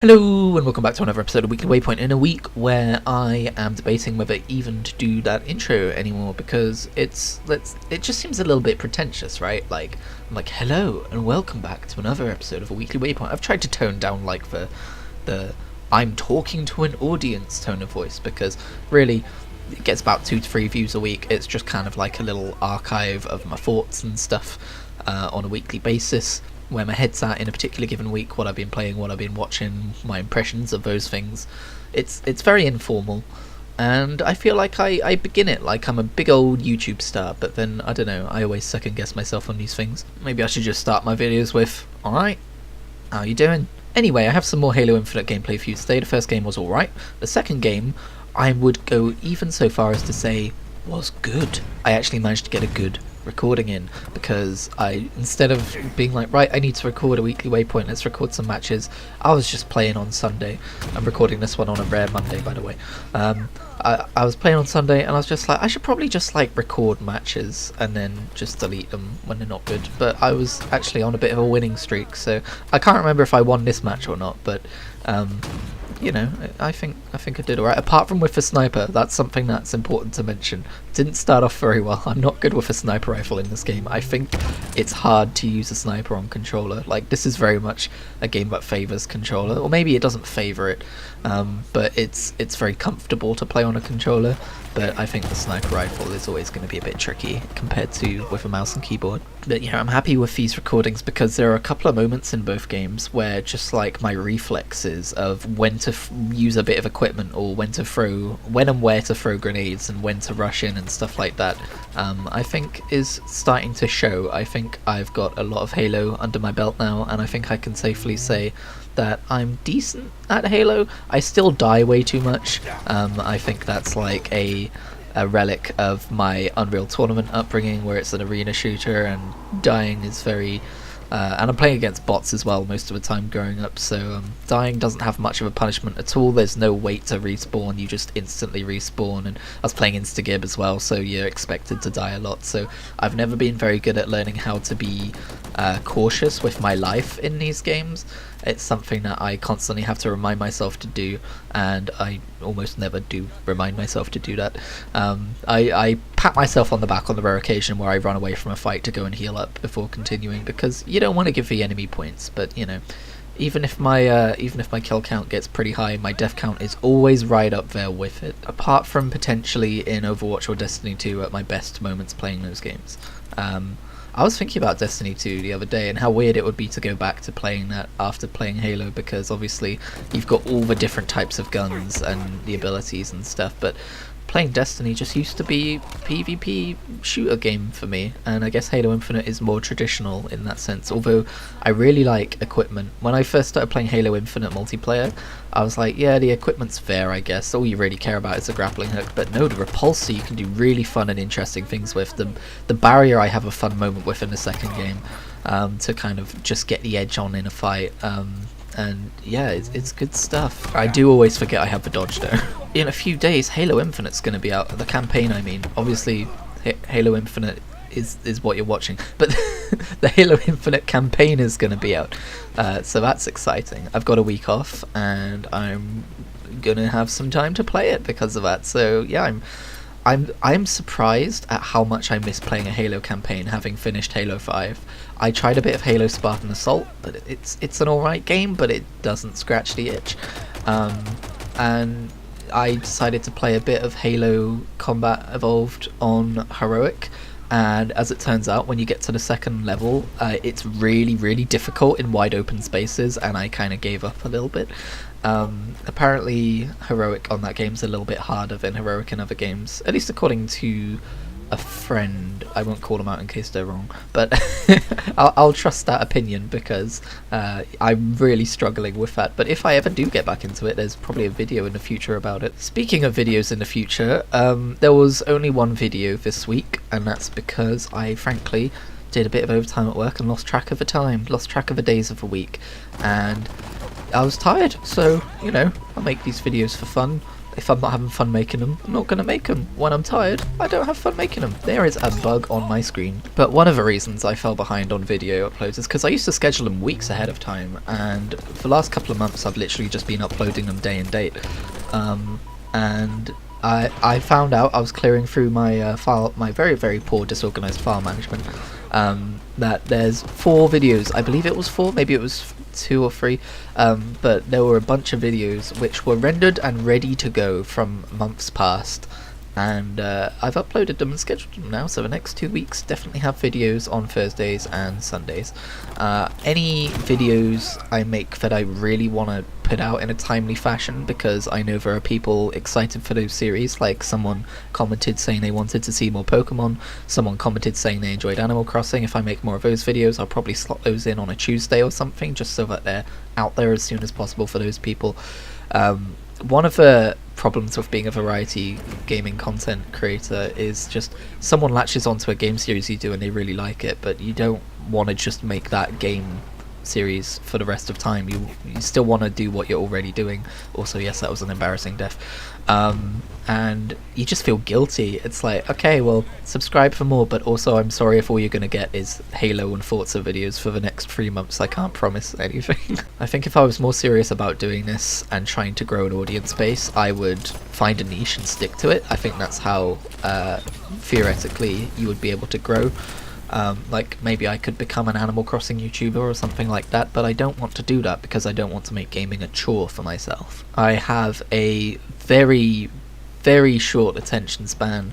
Hello and welcome back to another episode of Weekly Waypoint, in a week where I am debating whether even to do that intro anymore, because it just seems a little bit pretentious, right? I'm like, hello and welcome back to another episode of a Weekly Waypoint. I've tried to tone down like the I'm talking to an audience tone of voice, because really it gets about 2 to 3 views a week. It's just kind of like a little archive of my thoughts and stuff on a weekly basis, where my head's at in a particular given week, what I've been playing, what I've been watching, my impressions of those things. It's very informal, and I feel like I begin it like I'm a big old YouTube star, but then, I don't know, I always second guess myself on these things. Maybe I should just start my videos with, alright, how you doing? Anyway, I have some more Halo Infinite gameplay for you today. The first game was alright. The second game, I would go even so far as to say, was good. I actually managed to get a good recording in, because instead of being like, right, I need to record a weekly waypoint, let's record some matches, I was just playing on Sunday. I'm recording this one on a rare Monday, by the way. I was playing on Sunday and I was just like, I should probably just like record matches and then just delete them when they're not good. But I was actually on a bit of a winning streak, so I can't remember if I won this match or not, but you know, I think I did alright. Apart from with the sniper, that's something that's important to mention. Didn't start off very well. I'm not good with a sniper rifle in this game. I think it's hard to use a sniper on controller. Like, this is very much a game that favours controller, or maybe it doesn't favour it, but it's very comfortable to play on a controller. But I think the sniper rifle is always going to be a bit tricky compared to with a mouse and keyboard. But yeah, I'm happy with these recordings because there are a couple of moments in both games where just like my reflexes of when to use a bit of equipment, or when and where to throw grenades and when to rush in and stuff like that, I think is starting to show. I think I've got a lot of Halo under my belt now, and I think I can safely say that I'm decent at Halo. I still die way too much. I think that's like a relic of my Unreal Tournament upbringing, where it's an arena shooter and dying is very and I'm playing against bots as well most of the time growing up, so dying doesn't have much of a punishment at all. There's no wait to respawn, you just instantly respawn, and I was playing Instagib as well, so you're expected to die a lot. So I've never been very good at learning how to be cautious with my life in these games. It's something that I constantly have to remind myself to do, and I almost never do remind myself to do that. I pat myself on the back on the rare occasion where I run away from a fight to go and heal up before continuing, because you don't want to give the enemy points. But you know, even if my kill count gets pretty high, my death count is always right up there with it. Apart from potentially in Overwatch or Destiny 2 at my best moments playing those games. I was thinking about Destiny 2 the other day and how weird it would be to go back to playing that after playing Halo, because obviously you've got all the different types of guns and the abilities and stuff, but playing Destiny just used to be PvP shooter game for me, and I guess Halo Infinite is more traditional in that sense, although I really like equipment. When I first started playing Halo Infinite multiplayer, I was like, yeah, the equipment's fair, I guess, all you really care about is the grappling hook. But no, the repulsor you can do really fun and interesting things with. The barrier I have a fun moment with in the second game, to kind of just get the edge on in a fight. And yeah, it's good stuff. I do always forget I have the dodge though. In a few days, Halo Infinite's going to be out. The campaign, I mean. Obviously, Halo Infinite is what you're watching, but the Halo Infinite campaign is going to be out. So that's exciting. I've got a week off, and I'm going to have some time to play it because of that. So yeah, I'm surprised at how much I miss playing a Halo campaign, having finished Halo 5. I tried a bit of Halo Spartan Assault, but it's an alright game, but it doesn't scratch the itch. And I decided to play a bit of Halo Combat Evolved on Heroic, and as it turns out, when you get to the second level, it's really, really difficult in wide open spaces, and I kind of gave up a little bit. Apparently Heroic on that game's a little bit harder than Heroic in other games, at least according to a friend. I won't call them out in case they're wrong, but I'll trust that opinion, because I'm really struggling with that. But if I ever do get back into it, there's probably a video in the future about it. Speaking of videos in the future, there was only one video this week, and that's because I frankly did a bit of overtime at work and lost track of the time, lost track of the days of the week, and I was tired, so, you know, I make these videos for fun. If I'm not having fun making them, I'm not going to make them. When I'm tired, I don't have fun making them. There is a bug on my screen. But one of the reasons I fell behind on video uploads is because I used to schedule them weeks ahead of time, and for the last couple of months I've literally just been uploading them day and date. And I found out, I was clearing through my my very, very poor disorganized file management, that there's 4 videos. I believe it was 4, maybe it was 2 or 3, but there were a bunch of videos which were rendered and ready to go from months past, and I've uploaded them and scheduled them now, so the next 2 weeks definitely have videos on Thursdays and Sundays. Any videos I make that I really want to put out in a timely fashion, because I know there are people excited for those series. Like, someone commented saying they wanted to see more Pokemon, someone commented saying they enjoyed Animal Crossing. If I make more of those videos, I'll probably slot those in on a Tuesday or something, just so that they're out there as soon as possible for those people. One of the problems with being a variety gaming content creator is just someone latches onto a game series you do and they really like it, but you don't want to just make that game series for the rest of time. You still want to do what you're already doing. Also, yes, that was an embarrassing death. And you just feel guilty. It's like, okay, well, subscribe for more, but also I'm sorry if all you're going to get is Halo and Forza videos for the next 3 months. I can't promise anything. I think if I was more serious about doing this and trying to grow an audience base, I would find a niche and stick to it. I think that's how theoretically you would be able to grow. Like, maybe I could become an Animal Crossing YouTuber or something like that, but I don't want to do that because I don't want to make gaming a chore for myself. I have a very, very short attention span,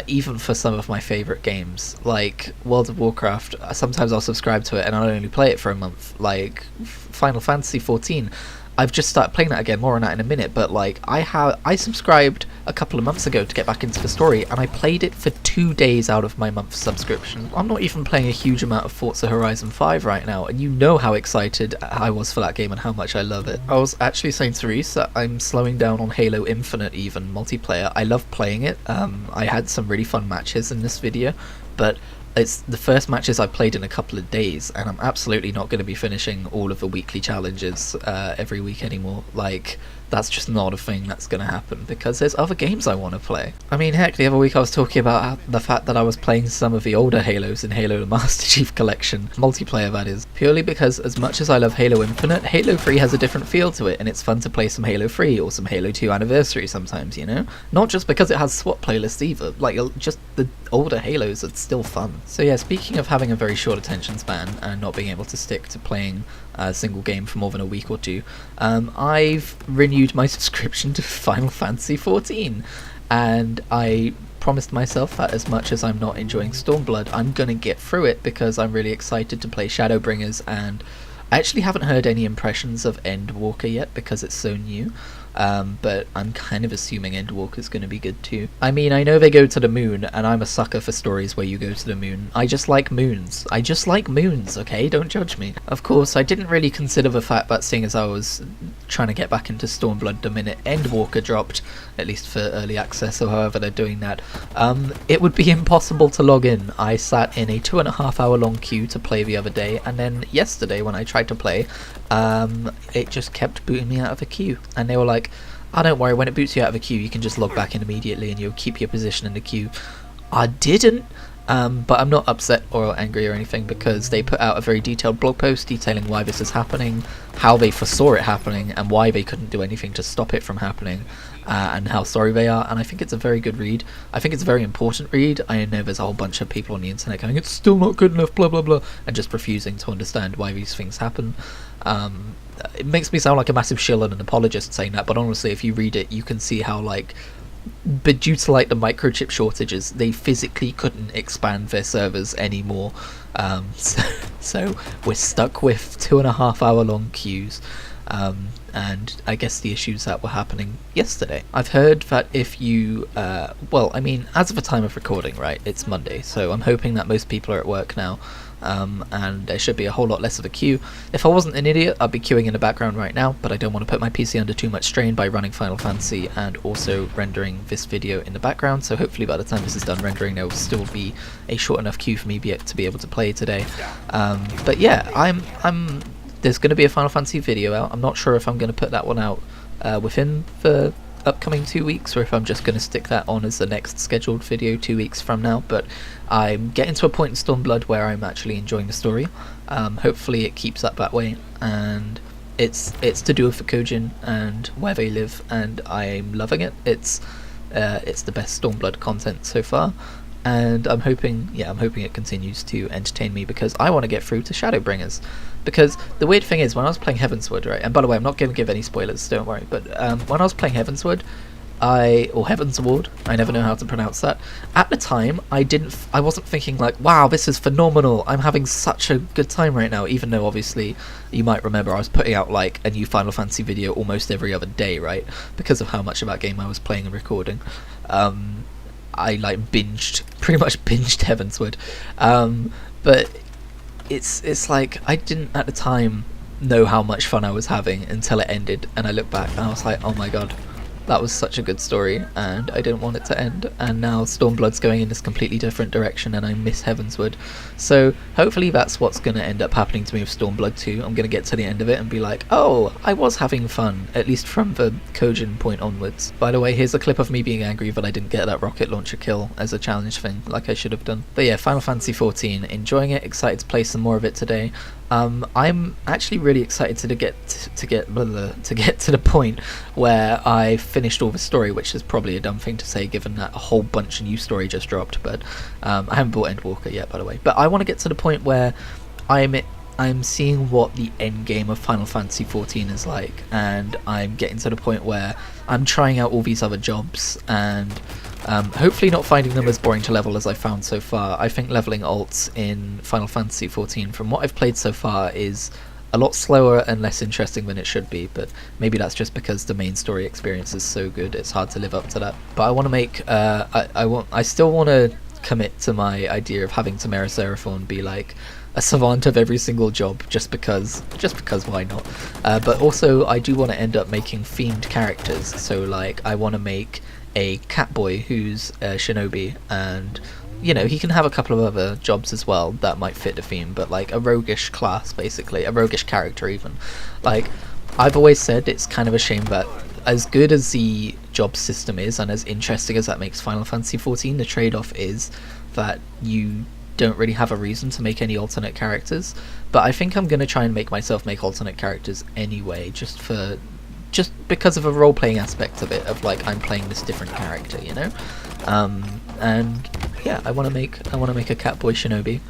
even for some of my favourite games. Like World of Warcraft, sometimes I'll subscribe to it and I'll only play it for a month. Like Final Fantasy XIV, I've just started playing that again, more on that in a minute, but like I subscribed a couple of months ago to get back into the story, and I played it for 2 days out of my month's subscription. I'm not even playing a huge amount of Forza Horizon 5 right now, and you know how excited I was for that game and how much I love it. I was actually saying to Reese that I'm slowing down on Halo Infinite even, multiplayer. I love playing it. I had some really fun matches in this video, but it's the first matches I've played in a couple of days, and I'm absolutely not going to be finishing all of the weekly challenges every week anymore. Like, that's just not a thing that's going to happen, because there's other games I want to play. I mean, heck, the other week I was talking about the fact that I was playing some of the older Halos in Halo the Master Chief Collection, multiplayer that is, purely because as much as I love Halo Infinite, Halo 3 has a different feel to it, and it's fun to play some Halo 3 or some Halo 2 Anniversary sometimes, you know? Not just because it has swap playlists either, like, just the older Halos are still fun. So yeah, speaking of having a very short attention span and not being able to stick to playing a single game for more than a week or two, I've renewed my subscription to Final Fantasy XIV, and I promised myself that as much as I'm not enjoying Stormblood, I'm gonna get through it because I'm really excited to play Shadowbringers, and I actually haven't heard any impressions of Endwalker yet because it's so new. But I'm kind of assuming Endwalker's going to be good too. I mean, I know they go to the moon, and I'm a sucker for stories where you go to the moon. I just like moons. I just like moons, okay? Don't judge me. Of course, I didn't really consider the fact that, seeing as I was trying to get back into Stormblood the minute Endwalker dropped, at least for early access or however they're doing that, it would be impossible to log in. I sat in a 2.5 hour long queue to play the other day, and then yesterday when I tried to play, it just kept booting me out of the queue, and they were like, oh, don't worry, when it boots you out of a queue you can just log back in immediately and you'll keep your position in the queue. I didn't, but I'm not upset or angry or anything, because they put out a very detailed blog post detailing why this is happening, how they foresaw it happening, and why they couldn't do anything to stop it from happening, and how sorry they are. And I think it's a very good read. I think it's a very important read. I know there's a whole bunch of people on the internet going, it's still not good enough, blah blah blah, and just refusing to understand why these things happen. It makes me sound like a massive shill and an apologist saying that, but honestly, if you read it, you can see how, like, but due to like the microchip shortages, they physically couldn't expand their servers anymore. So we're stuck with 2.5 hour long queues. And I guess the issues that were happening yesterday. I've heard that if you, well, I mean, as of the time of recording, right, it's Monday, so I'm hoping that most people are at work now, and there should be a whole lot less of a queue. If I wasn't an idiot, I'd be queuing in the background right now, but I don't want to put my PC under too much strain by running Final Fantasy and also rendering this video in the background, so hopefully by the time this is done rendering, there will still be a short enough queue for me to be able to play today. But yeah, I'm there's going to be a Final Fantasy video out. I'm not sure if I'm going to put that one out within the upcoming 2 weeks, or if I'm just going to stick that on as the next scheduled video 2 weeks from now. But I'm getting to a point in Stormblood where I'm actually enjoying the story. Hopefully it keeps up that way, and it's to do with the Kojin and where they live, and I'm loving it. It's the best Stormblood content so far, and I'm hoping it continues to entertain me, because I want to get through to Shadowbringers. Because the weird thing is, when I was playing Heavensward, right, and by the way, I'm not going to give any spoilers, don't worry, but when I was playing Heavensward, or Heavensward, I never know how to pronounce that. At the time, I wasn't thinking like, wow, this is phenomenal, I'm having such a good time right now, even though obviously you might remember I was putting out like a new Final Fantasy video almost every other day, right, because of how much of that game I was playing and recording. I like pretty much binged Heavensward, but it's like I didn't at the time know how much fun I was having until it ended, and I look back and I was like, oh my god, that was such a good story, and I didn't want it to end. And now Stormblood's going in this completely different direction, and I miss Heavensward. So hopefully that's what's going to end up happening to me with Stormblood 2. I'm going to get to the end of it and be like, oh, I was having fun, at least from the Kojin point onwards. By the way, here's a clip of me being angry that I didn't get that rocket launcher kill as a challenge thing, like I should have done. But yeah, Final Fantasy XIV, enjoying it, excited to play some more of it today. I'm actually really excited to get to the point where I finished all the story, which is probably a dumb thing to say given that a whole bunch of new story just dropped. But I haven't bought Endwalker yet, by the way. But I want to get to the point where I'm seeing what the end game of Final Fantasy XIV is like, and I'm getting to the point where I'm trying out all these other jobs, and hopefully not finding them as boring to level as I found so far. I think leveling alts in Final Fantasy XIV, from what I've played so far, is a lot slower and less interesting than it should be, but maybe that's just because the main story experience is so good it's hard to live up to that. But I want to make I still want to commit to my idea of having Tamara Seraphon be like a savant of every single job, just because why not. But also I do want to end up making themed characters, so like I want to make a Catboy who's a shinobi, and you know, he can have a couple of other jobs as well that might fit the theme, but like a roguish class, basically a roguish character even. Like I've always said, it's kind of a shame that as good as the job system is and as interesting as that makes Final Fantasy XIV, the trade-off is that you don't really have a reason to make any alternate characters. But I think I'm going to try and make myself make alternate characters anyway, just because of a role-playing aspect of it, of like I'm playing this different character, you know. And yeah, I want to make a Catboy shinobi.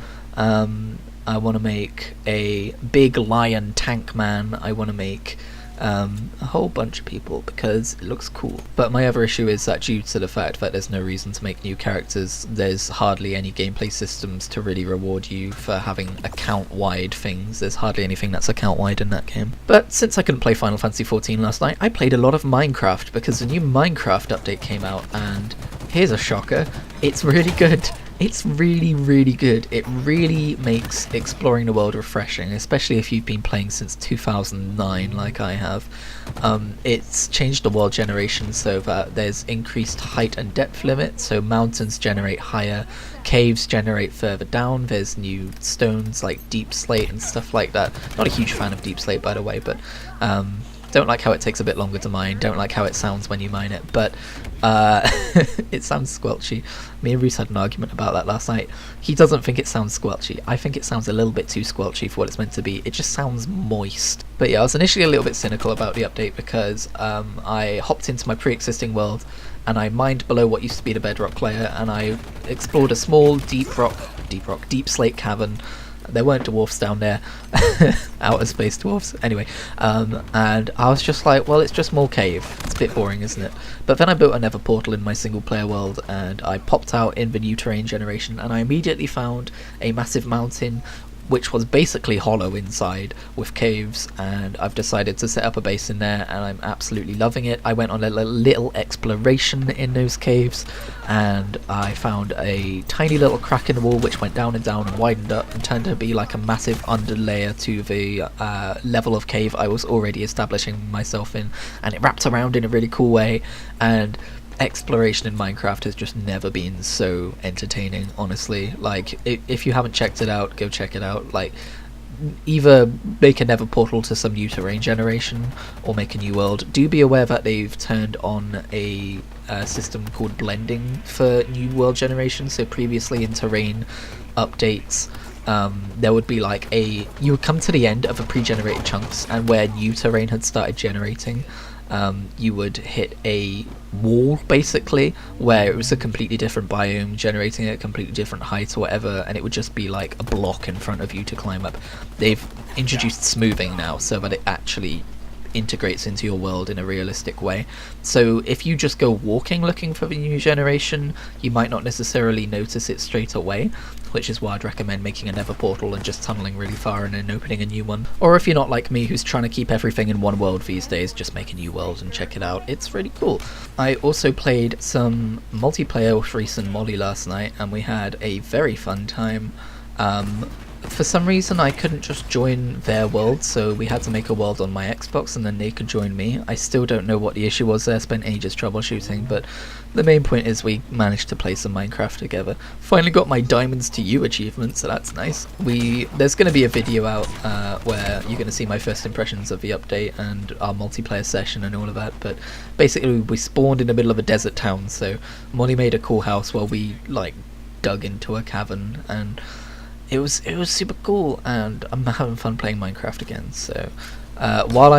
I want to make a big lion tank man. I want to make a whole bunch of people because it looks cool. But my other issue is that due to the fact that there's no reason to make new characters, there's hardly any gameplay systems to really reward you for having account-wide things. There's hardly anything that's account-wide in that game. But since I couldn't play Final Fantasy XIV last night, I played a lot of Minecraft because the new Minecraft update came out, and here's a shocker, it's really good. It's really, really good. It really makes exploring the world refreshing, especially if you've been playing since 2009 like I have. It's changed the world generation so that there's increased height and depth limit, so mountains generate higher, caves generate further down, there's new stones like deep slate and stuff like that. Not a huge fan of deep slate, by the way, but don't like how it takes a bit longer to mine, don't like how it sounds when you mine it, but it sounds squelchy. Me and Reese had an argument about that last night. He doesn't think it sounds squelchy. I think it sounds a little bit too squelchy for what it's meant to be. It just sounds moist. But yeah, I was initially a little bit cynical about the update because I hopped into my pre-existing world and I mined below what used to be the bedrock layer, and I explored a small deep slate cavern. There weren't dwarfs down there, outer space dwarfs, anyway, and I was just like, well, it's just more cave, it's a bit boring, isn't it? But then I built a nether portal in my single player world, and I popped out in the new terrain generation, and I immediately found a massive mountain which was basically hollow inside with caves, and I've decided to set up a base in there, and I'm absolutely loving it. I went on a little exploration in those caves, and I found a tiny little crack in the wall which went down and down and widened up and turned to be like a massive underlayer to the level of cave I was already establishing myself in, and it wrapped around in a really cool way. And exploration in Minecraft has just never been so entertaining, honestly. Like, if you haven't checked it out, go check it out. Like, either make a nether portal to some new terrain generation or make a new world. Do be aware that they've turned on a system called blending for new world generation. So previously in terrain updates, there would be like you would come to the end of a pre-generated chunks, and where new terrain had started generating, you would hit a wall basically where it was a completely different biome generating at a completely different height or whatever, and it would just be like a block in front of you to climb up. They've introduced smoothing now so that it actually integrates into your world in a realistic way. So if you just go walking looking for the new generation, you might not necessarily notice it straight away, which is why I'd recommend making a nether portal and just tunneling really far and then opening a new one. Or if you're not like me, who's trying to keep everything in one world these days, just make a new world and check it out. It's really cool. I also played some multiplayer with Reese and Molly last night, and we had a very fun time. For some reason I couldn't just join their world, so we had to make a world on my Xbox and then they could join me. I still don't know what the issue was there, spent ages troubleshooting, but the main point is we managed to play some Minecraft together. Finally got my Diamonds to You achievement, so that's nice. There's going to be a video out where you're going to see my first impressions of the update and our multiplayer session and all of that, but basically we spawned in the middle of a desert town, so Molly made a cool house while we like dug into a cavern, and it was super cool, and I'm having fun playing Minecraft again. So while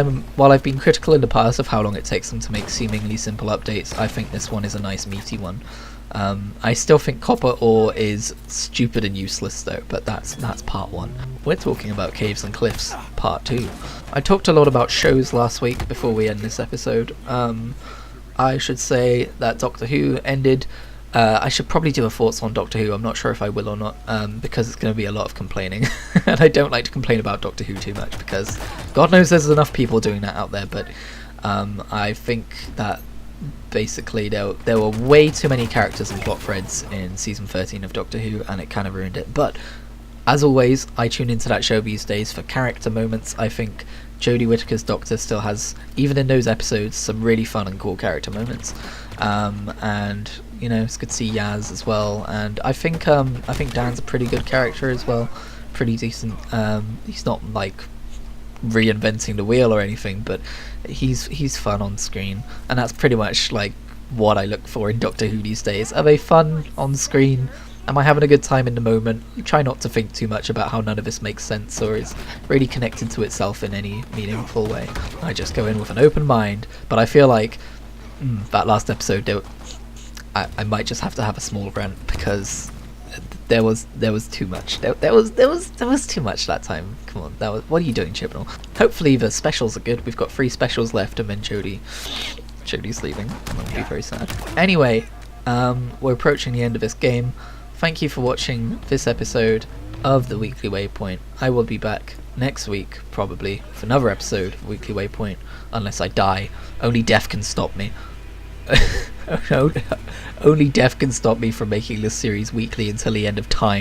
I've been critical in the past of how long it takes them to make seemingly simple updates, I think this one is a nice meaty one. I still think copper ore is stupid and useless though, but that's part 1. We're talking about caves and cliffs, part 2. I talked a lot about shows last week before we end this episode. I should say that Doctor Who ended. I should probably do a thoughts on Doctor Who. I'm not sure if I will or not, because it's going to be a lot of complaining. And I don't like to complain about Doctor Who too much, because God knows there's enough people doing that out there, but I think that basically there were way too many characters and plot threads in season 13 of Doctor Who, and it kind of ruined it. But as always, I tune into that show these days for character moments. I think Jodie Whittaker's Doctor still has, even in those episodes, some really fun and cool character moments. And you know, it's good to see Yaz as well, and I think Dan's a pretty good character as well, pretty decent. He's not like reinventing the wheel or anything, but he's fun on screen, and that's pretty much like what I look for in Doctor Who these days. Are they fun on screen? Am I having a good time in the moment? Try not to think too much about how none of this makes sense or is really connected to itself in any meaningful way. I just go in with an open mind, but I feel like that last episode, I might just have to have a small rant, because there was too much. There was too much that time. Come on, what are you doing, Chibnall? Hopefully the specials are good. We've got 3 specials left, and then Jodie's leaving. That would be very sad. Anyway, we're approaching the end of this game. Thank you for watching this episode of the Weekly Waypoint. I will be back next week, probably, with another episode of Weekly Waypoint, unless I die. Only death can stop me. Only death can stop me from making this series weekly until the end of time.